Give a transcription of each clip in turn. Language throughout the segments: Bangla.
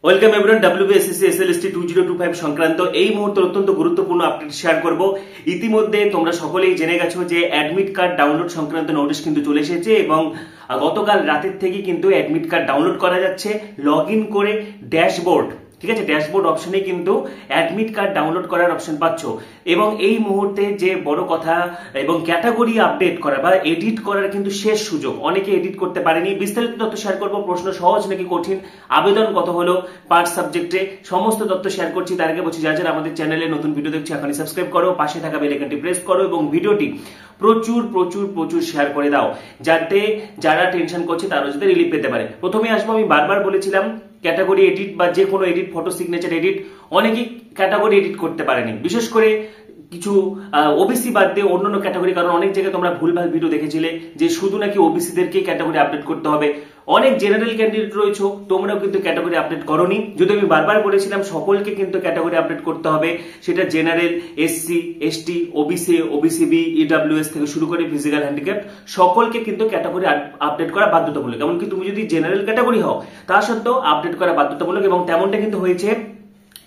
Welcome everyone. ডব্লিউবিএসএসসি এসএলএসটি 2025 সংক্রান্ত এই মুহূর্তে অত্যন্ত গুরুত্বপূর্ণ আপডেট শেয়ার করব। ইতিমধ্যে তোমরা সকলেই জেনে গেছো যে অ্যাডমিট কার্ড ডাউনলোড সংক্রান্ত নোটিশ কিন্তু চলে এসেছে এবং গতকাল রাতের থেকে কিন্তু অ্যাডমিট কার্ড ডাউনলোড করা যাচ্ছে লগইন করে ড্যাশবোর্ড। ঠিক আছে, ড্যাশবোর্ড অপশনে কিন্তু অ্যাডমিট কার্ড ডাউনলোড করার অপশন পাচ্ছ এবং এই মুহূর্তে যে বড় কথা এবং ক্যাটাগরি আপডেট করা বা এডিট করার কিন্তু শেষ সুযোগ। অনেকে এডিট করতে পারেনি। বিস্তারিত তথ্য শেয়ার করব। প্রশ্ন সহজ নাকি কঠিন, আবেদন কত হলো, পার্ট সাবজেক্টে সমস্ত তথ্য শেয়ার করছি। তার আগে বলছি, যারা আমাদের চ্যানেলে নতুন ভিডিও দেখছো এখনই সাবস্ক্রাইব করো, পাশে থাকা বেল আইকনটি প্রেস করো এবং ভিডিওটি প্রচুর প্রচুর প্রচুর শেয়ার করে দাও, যাতে যারা টেনশন করছে তারা যাতে রিলিফ পেতে পারে। প্রথমে আসবো, আমি বারবার বলেছিলাম ক্যাটাগরি এডিট বা যে কোনো এডিট, ফটো সিগনেচার এডিট, অনেকেই ক্যাটাগরি এডিট করতে পারেনি, বিশেষ করে কিছু ওবিসি বাদ দিয়ে অন্যান্য ক্যাটাগরি। কারণ অনেক জায়গায় তোমরা ভুলভাল ভিডিও দেখেছিলে যে শুধু নাকি ওবিসিদেরকে ক্যাটাগরি আপডেট করতে হবে। অনেক জেনারেল ক্যান্ডিডেট রয়েছে, তোমরাও কিন্তু ক্যাটাগরি আপডেট করোনি। যদি আমি বারবার বলেছিলাম সকলকে কিন্তু ক্যাটাগরি আপডেট করতে হবে, সেটা general, SC, ST, OBC, OBC B, EWS থেকে শুরু করে ফিজিক্যাল হ্যান্ডিক্যাপ সকলকে কিন্তু ক্যাটাগরি আপডেট করা বাধ্যতামূলক। এমনকি তুমি যদি জেনারেল ক্যাটাগরি হও তা সত্ত্বেও আপডেট করা বাধ্যতামূলক এবং তেমনটা কিন্তু হয়েছে।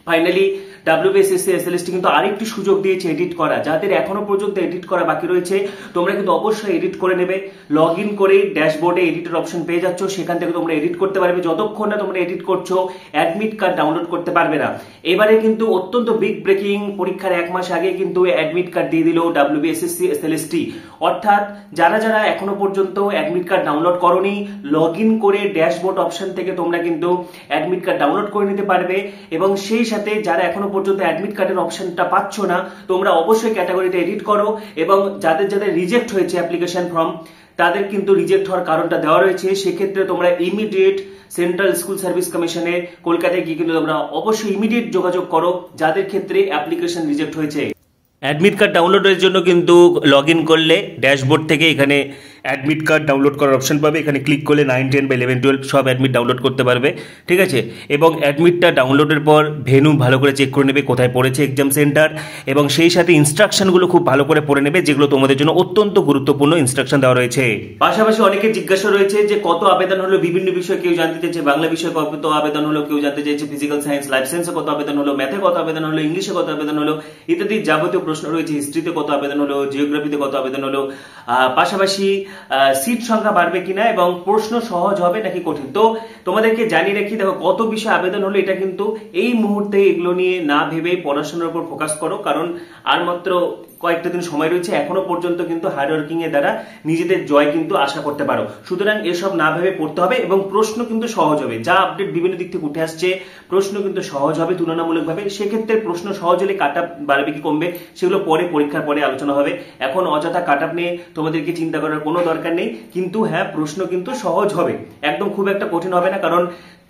ফাইনালি ডব্লিউবিএসএসসি এসএলএসটি কিন্তু আরেকটি সুযোগ দিয়েছে এডিট করা। যাদের এখনো পর্যন্ত এডিট করা বাকি রয়েছে তোমরা কিন্তু অবশ্যই এডিট করে নেবে। লগ ইন করে ড্যাশবোর্ডে এডিটের অপশন পেয়ে যাচ্ছ, সেখান থেকে তোমরা এডিট করতে পারবে। যতক্ষণ না তোমরা এডিট করছো অ্যাডমিট কার্ড ডাউনলোড করতে পারবে না। এবারে কিন্তু অত্যন্ত বিগ ব্রেকিং, পরীক্ষার এক মাস আগে কিন্তু অ্যাডমিট কার্ড দিয়ে দিল ডব্লিউবিএসএসসি এসএলএসটি। অর্থাৎ যারা যারা এখনো পর্যন্ত অ্যাডমিট কার্ড ডাউনলোড করোনি, লগ ইন করে ড্যাশবোর্ড অপশন থেকে তোমরা কিন্তু অ্যাডমিট কার্ড ডাউনলোড করে নিতে পারবে। এবং সেই সাথে যারা এখনো পর্যন্ত অ্যাডমিট কার্ডের অপশনটা পাচ্ছ না, তোমরা অবশ্যই ক্যাটাগরিটা এডিট করো। এবং যাদের যাদের রিজেক্ট হয়েছে অ্যাপ্লিকেশন ফর্ম, তাদের কিন্তু রিজেক্ট হওয়ার কারণটা দেওয়া রয়েছে। সেক্ষেত্রে তোমরা ইমিডিয়েট সেন্ট্রাল স্কুল সার্ভিস কমিশনে কলকাতায় গিয়ে কিন্তু তোমরা অবশ্যই ইমিডিয়েট যোগাযোগ করো যাদের ক্ষেত্রে অ্যাপ্লিকেশন রিজেক্ট হয়েছে। অ্যাডমিট কার্ড ডাউনলোডের জন্য কিন্তু লগ ইন করলে ড্যাশবোর্ড থেকে এখানে অ্যাডমিট কার্ড ডাউনলোড করার অপশন পাবে। এখানে ক্লিক করলে 9, 10 বা 11, 12 সব অ্যাডমিট ডাউনলোড করতে পারবে। ঠিক আছে, এবং অ্যাডমিটটা ডাউনলোডের পর ভেন্যু ভালো করে চেক করে নেবে কোথায় পড়েছে এক্সাম সেন্টার, এবং সেই সাথে ইনস্ট্রাকশনগুলো খুব ভালো করে পড়ে নেবে, যেগুলো তোমাদের জন্য অত্যন্ত গুরুত্বপূর্ণ ইনস্ট্রাকশন দেওয়া রয়েছে। পাশাপাশি অনেকে জিজ্ঞাসা রয়েছে যে কত আবেদন হলো বিভিন্ন বিষয়ে। কেউ জানতে চাইছে বাংলা বিষয়ে কত আবেদন হলো, কেউ জানতে চাইছে ফিজিক্যাল সায়েন্স, লাইফ সায়েন্সে কত আবেদন হলো, ম্যাথে কত আবেদন হলো, ইংলিশে কত আবেদন হলো ইত্যাদি যাবতীয় প্রশ্ন রয়েছে। হিস্ট্রিতে কত আবেদন হলো, জিওগ্রাফিতে কত আবেদন হলো, পাশাপাশি সিট সংখ্যা বাড়বে কিনা এবং প্রশ্ন সহজ হবে নাকি কঠিন। তো তোমাদেরকে জানিয়ে রাখি, দেখো কত বিষয়ে আবেদন হলো এটা কিন্তু এই মুহূর্তে এগুলো নিয়ে না ভেবে পড়াশোনার উপর ফোকাস করো, কারণ আর মাত্র কয়েকটা দিন সময় রয়েছে। এখনো পর্যন্ত কিন্তু হার্ড ওয়ার্কিং এর দ্বারা নিজেদের জয় কিন্তু আশা করতে পারো। সুতরাং এসব না ভেবে পড়তে হবে এবং প্রশ্ন কিন্তু সহজ হবে। যা আপডেট বিভিন্ন দিক থেকে উঠে আসছে, প্রশ্ন কিন্তু সহজ হবে তুলনামূলকভাবে। সেক্ষেত্রে প্রশ্ন সহজ হলে কাট আপ বাড়বে কি কমবে সেগুলো পরে পরীক্ষার পরে আলোচনা হবে। এখন অযথা কাট আপ নিয়ে তোমাদেরকে চিন্তা করার কোনো দরকার নেই। কিন্তু হ্যাঁ, প্রশ্ন কিন্তু সহজ হবে, একদম খুব একটা কঠিন হবে না, কারণ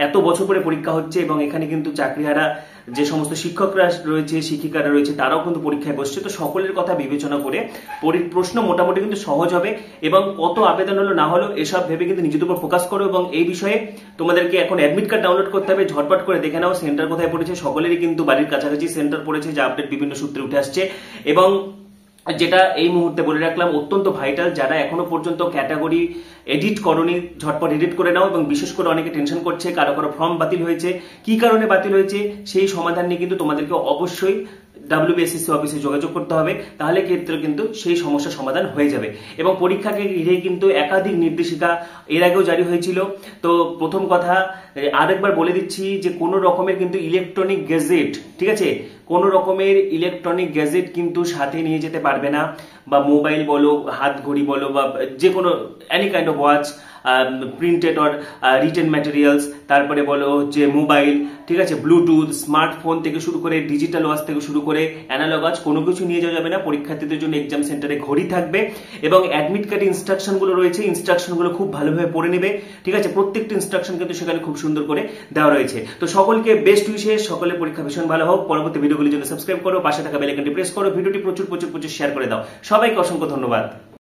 এত বছর পরে পরীক্ষা হচ্ছে এবং এখানে কিন্তু চাকরিহারা যে সমস্ত শিক্ষকরা রয়েছে, শিক্ষিকারা রয়েছে, তারাও কিন্তু পরীক্ষায় বসছে। তো সকলের কথা বিবেচনা করে প্রশ্ন মোটামুটি কিন্তু সহজ হবে। এবং কত আবেদন হলো না হলো এসব ভেবে কিন্তু নিজেদের উপর ফোকাস করো। এবং এই বিষয়ে তোমাদেরকে এখন অ্যাডমিট কার্ড ডাউনলোড করতে হবে। ঝটপট করে দেখে নাও সেন্টার কোথায় পড়েছে। সকলেরই কিন্তু বাড়ির কাছাকাছি সেন্টার পড়েছে, যা আপডেট বিভিন্ন সূত্রে উঠে আসছে। এবং যেটা এই মুহূর্তে বলে রাখলাম অত্যন্ত ভাইটাল, যারা এখনো পর্যন্ত ক্যাটাগরি এডিট করনি ঝটপট এডিট করে নাও। এবং বিশেষ করে অনেকে টেনশন করছে কারো কারো ফর্ম বাতিল হয়েছে, কি কারণে বাতিল হয়েছে সেই সমাধান নিয়ে কিন্তু তোমাদেরকে অবশ্যই ডব্লিউবিএসএসসি অফিসে যোগাযোগ করতে হবে, তাহলে ক্ষেত্রে কিন্তু সেই সমস্যার সমাধান হয়ে যাবে। এবং পরীক্ষাকে ঘিরে কিন্তু একাধিক নির্দেশিকা এর আগেও জারি হয়েছিল। তো প্রথম কথা আরেকবার বলে দিচ্ছি যে কোনো রকমের কিন্তু ইলেকট্রনিক গ্যাজেট, ঠিক আছে, কোনো রকমের ইলেকট্রনিক গ্যাজেট কিন্তু সাথে নিয়ে যেতে পারবে না, বা মোবাইল বলো, হাত ঘড়ি বলো, বা যে কোনো any kind of watch, printed or written materials, তারপরে বলো যে মোবাইল, ঠিক আছে, ব্লুটুথ, স্মার্টফোন থেকে শুরু করে ডিজিটাল ওয়াচ থেকে শুরু করে অ্যানালগ ওয়াচ কোনো কিছু নিয়ে যাওয়া যাবে না। পরীক্ষার্থীদের জন্য এক্সাম সেন্টারে ঘড়ি থাকবে এবং অ্যাডমিট কার্ডে ইনস্ট্রাকশনগুলো রয়েছে, ইনস্ট্রাকশনগুলো খুব ভালোভাবে পড়ে নেবে। ঠিক আছে, প্রত্যেকটা ইনস্ট্রাকশন কিন্তু সেখানে খুব সুন্দর করে দেওয়া রয়েছে। তো সকলকে বেস্ট উইশেস, সকলের পরীক্ষা ভীষণ ভালো হোক। পরবর্তী ভিডিওগুলির জন্য সাবস্ক্রাইব করো, পাশে থাকা বেল আইকনটি প্রেস করো, ভিডিওটি প্রচুর প্রচুর প্রচুর শেয়ার করে দাও। সবাইকে অসংখ্য ধন্যবাদ।